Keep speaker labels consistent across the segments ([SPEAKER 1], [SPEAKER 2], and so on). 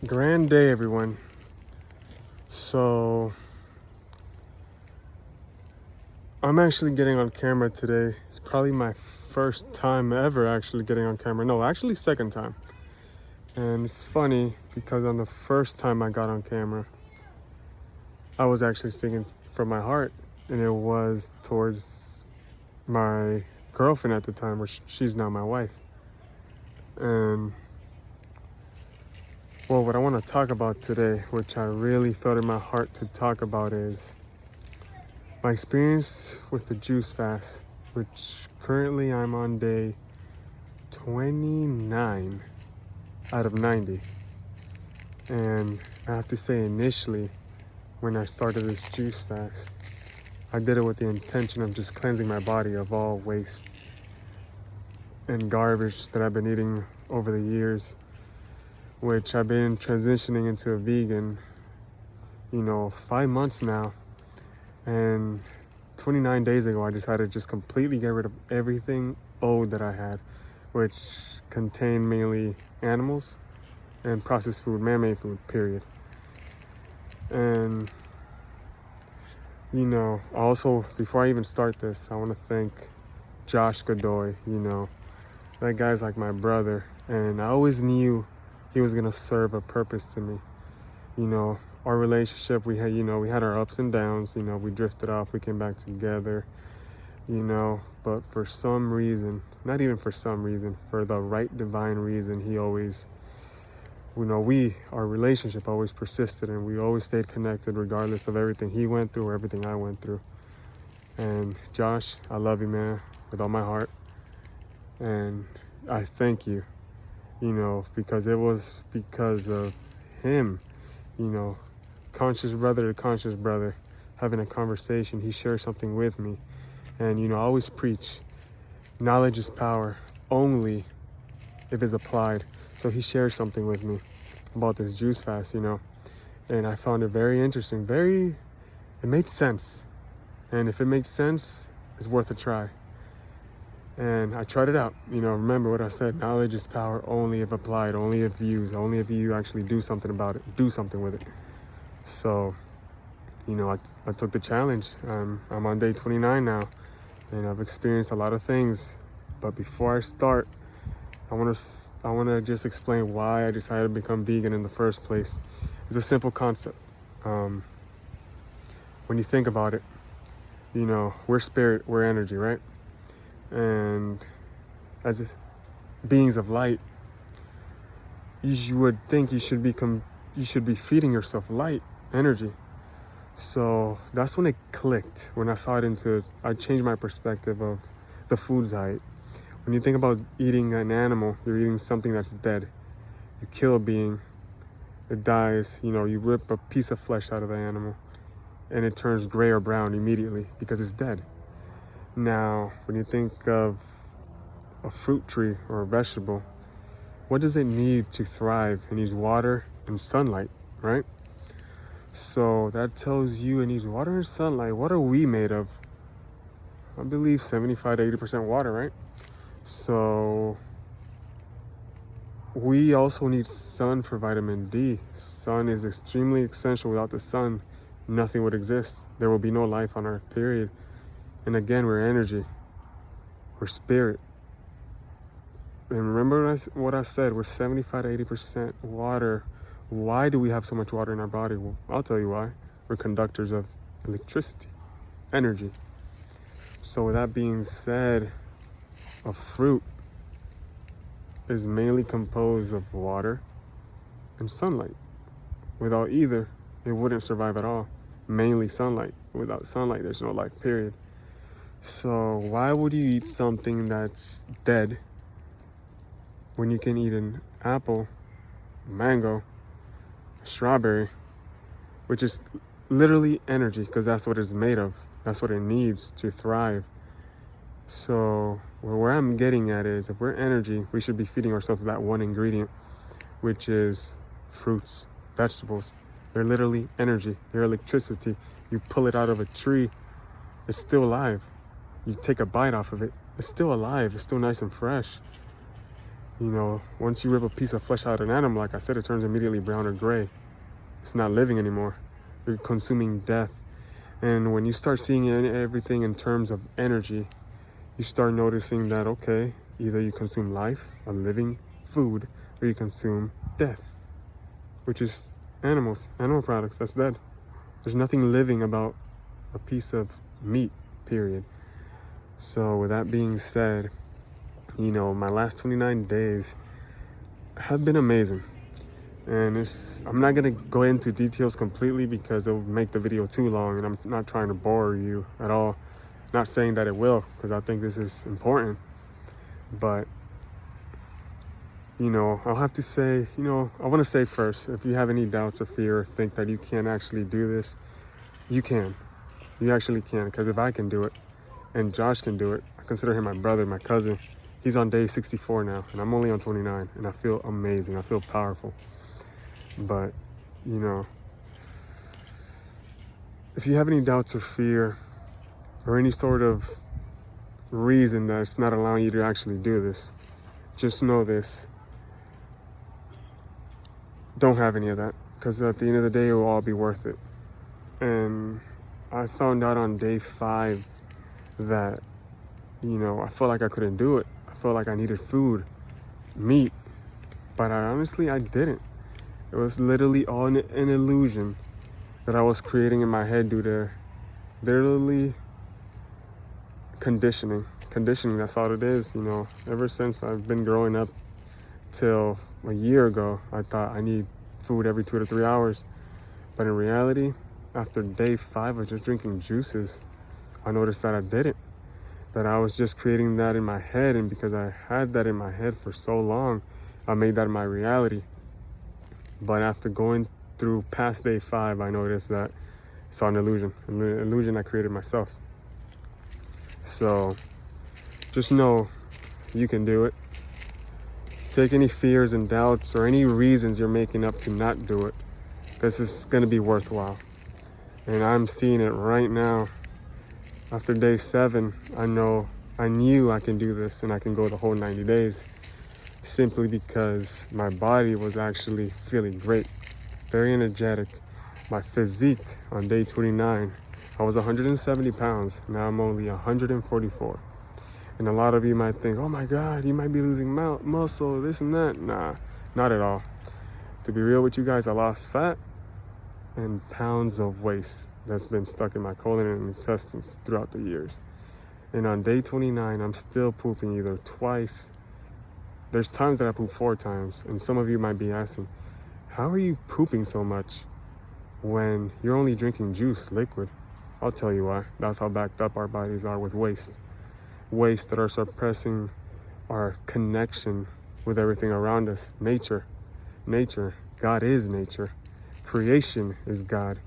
[SPEAKER 1] Grand day, everyone. So, I'm actually getting on camera today. It's probably my first time ever actually getting on camera. No, actually second time. And it's funny because on the first time I got on camera, I was actually speaking from my heart, and it was towards my girlfriend at the time, which she's now my wife. And well, what I want to talk about today, which I really felt in my heart to talk about, is my experience with the juice fast, which currently I'm on day 29 out of 90. And I have to say, initially, when I started this juice fast, I did it with the intention of just cleansing my body of all waste and garbage that I've been eating over the years, which I've been transitioning into a vegan, 5 months now. And 29 days ago, I decided to just completely get rid of everything old that I had, which contained mainly animals and processed food, man-made food, period. And, also, before I even start this, I want to thank Josh Godoy. That guy's like my brother, and I always knew he was going to serve a purpose to me. Our relationship, we had our ups and downs. We drifted off, we came back together, but for some reason, not even for some reason, for the right divine reason, he always, our relationship always persisted, and we always stayed connected regardless of everything he went through or everything I went through. And Josh, I love you, man, with all my heart. And I thank you, because it was because of him, conscious brother to conscious brother, having a conversation. He shared something with me. And, I always preach, knowledge is power only if it's applied. So he shared something with me about this juice fast, and I found it very interesting. It made sense. And if it makes sense, it's worth a try. And I tried it out. Remember what I said, knowledge is power only if applied, only if used, only if you actually do something about it, do something with it. So, I took the challenge. I'm on day 29 now, and I've experienced a lot of things. But before I start, I want to just explain why I decided to become vegan in the first place. It's a simple concept. When you think about it, we're spirit, we're energy, right? And as beings of light, you would think you should be feeding yourself light energy. So that's when it clicked, when I changed my perspective of the foods I eat. When you think about eating an animal, you're eating something that's dead. You kill a being, it dies, you rip a piece of flesh out of the animal, and it turns gray or brown immediately because it's dead. Now, when you think of a fruit tree or a vegetable, what does it need to thrive? It needs water and sunlight, right? So that tells you it needs water and sunlight. What are we made of? I believe 75 to 80% water, right? So we also need sun for vitamin D. Sun is extremely essential. Without the sun, nothing would exist. There will be no life on Earth, period. And again, we're energy. We're spirit. And remember what I said, we're 75 to 80% water. Why do we have so much water in our body? Well, I'll tell you why. We're conductors of electricity, energy. So with that being said, a fruit is mainly composed of water and sunlight. Without either, it wouldn't survive at all. Mainly sunlight. Without sunlight, there's no life, period. So why would you eat something that's dead when you can eat an apple, mango, strawberry, which is literally energy, because that's what it's made of. That's what it needs to thrive. So where I'm getting at is, if we're energy, we should be feeding ourselves that one ingredient, which is fruits, vegetables. They're literally energy. They're electricity. You pull it out of a tree, it's still alive. You take a bite off of it, it's still alive. It's still nice and fresh. You know, once you rip a piece of flesh out of an animal, like I said, it turns immediately brown or gray. It's not living anymore. You're consuming death. And when you start seeing everything in terms of energy, you start noticing that, okay, either you consume life, a living food, or you consume death, which is animals, animal products, that's dead. There's nothing living about a piece of meat, period. So with that being said, you know, my last 29 days have been amazing. And I'm not gonna go into details completely because it'll make the video too long, and I'm not trying to bore you at all. Not saying that it will, because I think this is important. But, you know, I'll have to say, you know, I want to say first, if you have any doubts or fear, or think that you can't actually do this, you can. You actually can, because if I can do it, and Josh can do it, I consider him my brother, my cousin. He's on day 64 now, and I'm only on 29, and I feel amazing. I feel powerful. But, you know, if you have any doubts or fear, or any sort of reason that's not allowing you to actually do this, just know this. Don't have any of that, because at the end of the day, it will all be worth it. And I found out on day 5 that, you know, I felt like I couldn't do it. I felt like I needed food, meat, but I didn't. It was literally all an illusion that I was creating in my head due to literally conditioning. That's all it is, you know. Ever since I've been growing up till a year ago, I thought I need food every 2 to 3 hours. But in reality, after day 5 of just drinking juices, I noticed that I didn't. That I was just creating that in my head, and because I had that in my head for so long, I made that my reality. But after going through past day 5, I noticed that it's all an illusion I created myself. So just know you can do it. Take any fears and doubts or any reasons you're making up to not do it. This is going to be worthwhile. And I'm seeing it right now. After day 7, I knew I can do this, and I can go the whole 90 days simply because my body was actually feeling great, very energetic. My physique on day 29, I was 170 pounds. Now I'm only 144. And a lot of you might think, oh my God, you might be losing muscle, this and that. Nah, not at all. To be real with you guys, I lost fat and pounds of waste that's been stuck in my colon and intestines throughout the years. And on day 29, I'm still pooping either twice. There's times that I poop 4 times. And some of you might be asking, how are you pooping so much when you're only drinking juice, liquid? I'll tell you why. That's how backed up our bodies are with waste. Waste that are suppressing our connection with everything around us. Nature. God is nature. Creation is God.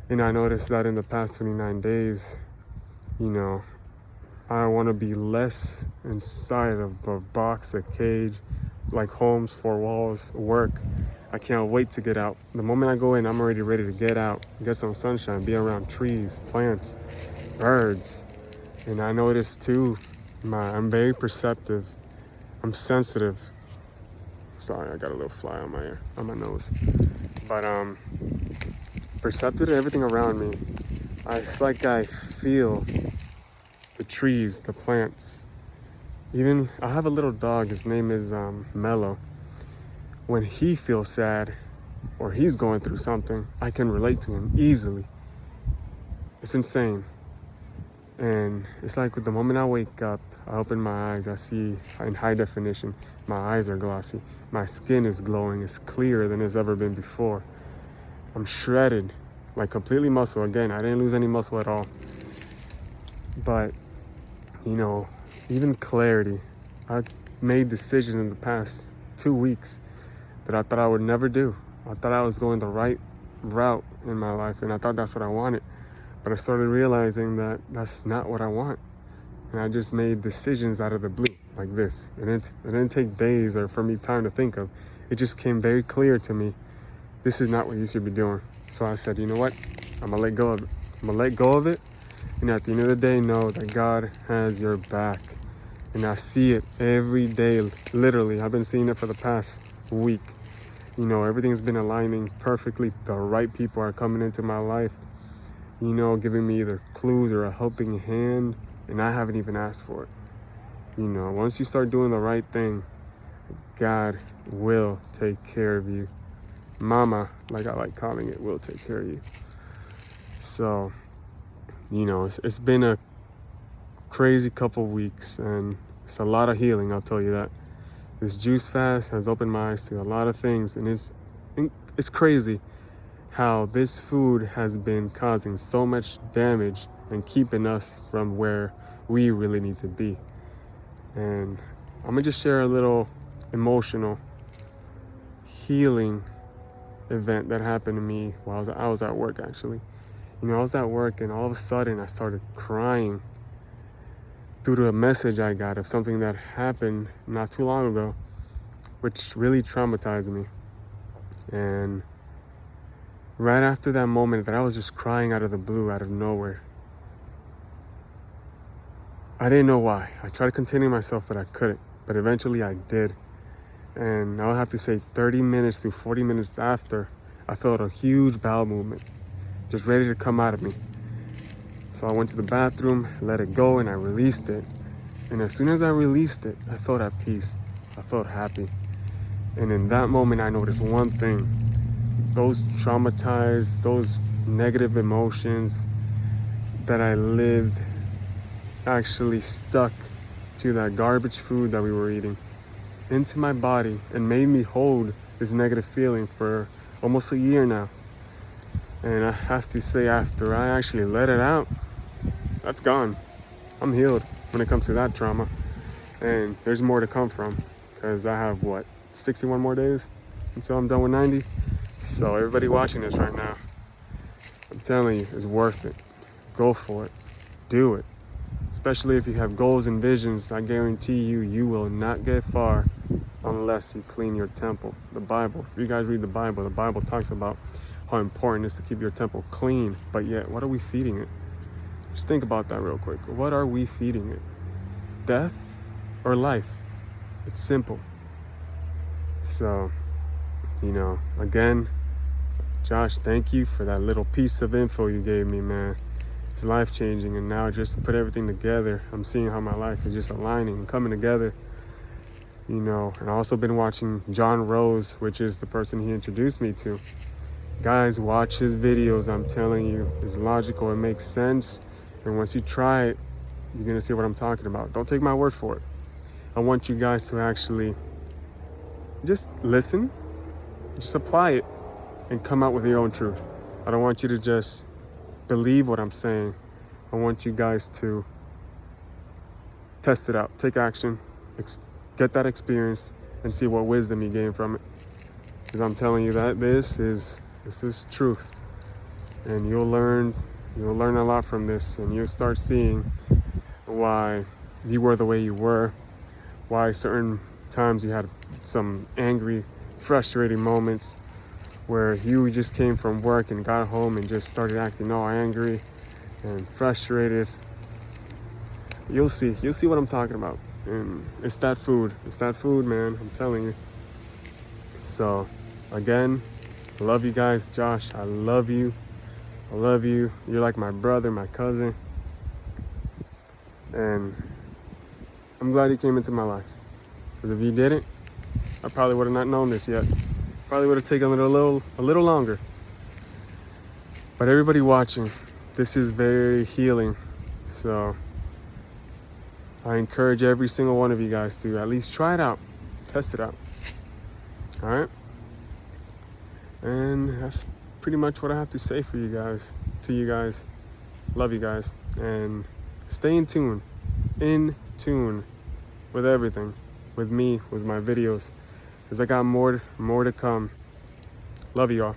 [SPEAKER 1] And I noticed that in the past 29 days, you know, I want to be less inside of a box, a cage, like homes, 4 walls, work. I can't wait to get out. The moment I go in, I'm already ready to get out, get some sunshine, be around trees, plants, birds. And I noticed too, I'm very perceptive. I'm sensitive. Sorry, I got a little fly on my nose. But perceptive to everything around me. It's like I feel the trees, the plants. Even I have a little dog. His name is Mellow. When he feels sad or he's going through something, I can relate to him easily. It's insane. And it's like with the moment I wake up, I open my eyes, I see in high definition, my eyes are glossy. My skin is glowing. It's clearer than it's ever been before. I'm shredded, like completely muscle. Again, I didn't lose any muscle at all. But, you know, even clarity. I made decisions in the past 2 weeks that I thought I would never do. I thought I was going the right route in my life, and I thought that's what I wanted. But I started realizing that that's not what I want. And I just made decisions out of the blue, like this. It didn't take days or for me time to think of. It just came very clear to me. This is not what you should be doing. So I said, you know what? I'm gonna let go of it. I'm gonna let go of it. And at the end of the day, know that God has your back. And I see it every day, literally. I've been seeing it for the past week. You know, everything's been aligning perfectly. The right people are coming into my life, you know, giving me either clues or a helping hand, and I haven't even asked for it. You know, once you start doing the right thing, God will take care of you. Mama, like I like calling it, will take care of you. So, you know, it's been a crazy couple weeks, and it's a lot of healing, I'll tell you that. This juice fast has opened my eyes to a lot of things, and it's crazy how this food has been causing so much damage and keeping us from where we really need to be. And I'm gonna just share a little emotional healing event that happened to me while I was at work, actually. You know, I was at work, and all of a sudden I started crying due to a message I got of something that happened not too long ago, which really traumatized me. And right after that moment that I was just crying out of the blue, out of nowhere, I didn't know why. I tried to contain myself, but I couldn't. But eventually I did. And I would have to say 30 minutes to 40 minutes after, I felt a huge bowel movement, just ready to come out of me. So I went to the bathroom, let it go, and I released it. And as soon as I released it, I felt at peace. I felt happy. And in that moment, I noticed one thing. Those traumatized, those negative emotions that I lived actually stuck to that garbage food that we were eating into my body and made me hold this negative feeling for almost a year now. And I have to say, after I actually let it out, that's gone. I'm healed when it comes to that trauma. And there's more to come from, because I have, 61 more days until I'm done with 90. So everybody watching this right now, I'm telling you, it's worth it. Go for it. Do it. Especially if you have goals and visions, I guarantee you, you will not get far unless you clean your temple. The Bible, if you guys read the Bible talks about how important it is to keep your temple clean. But yet, what are we feeding it? Just think about that real quick. What are we feeding it? Death or life? It's simple. So, you know, again, Josh, thank you for that little piece of info you gave me, man. It's life-changing, and now just to put everything together, I'm seeing how my life is just aligning and coming together, you know. And I've also been watching John Rose, which is the person he introduced me to. Guys, watch his videos. I'm telling you, it's logical, it makes sense. And once you try it, you're gonna see what I'm talking about. Don't take my word for it. I want you guys to actually just listen, just apply it, and come out with your own truth. I don't want you to just believe what I'm saying. I want you guys to test it out, take action, get that experience, and see what wisdom you gain from it. Because I'm telling you that this is truth, and you'll learn a lot from this, and you'll start seeing why you were the way you were, why certain times you had some angry, frustrating moments where you just came from work and got home and just started acting all angry and frustrated. You'll see what I'm talking about. And it's that food, man, I'm telling you. So again, I love you guys. Josh, I love you. You're like my brother, my cousin. And I'm glad you came into my life. Because if you didn't, I probably would have not known this yet. Probably would have taken a little longer. But everybody watching, this is very healing. So I encourage every single one of you guys to at least try it out. Test it out. All right? And that's pretty much what I have to say to you guys. Love you guys. And stay in tune with everything, with me, with my videos, because I got more to come. Love you all.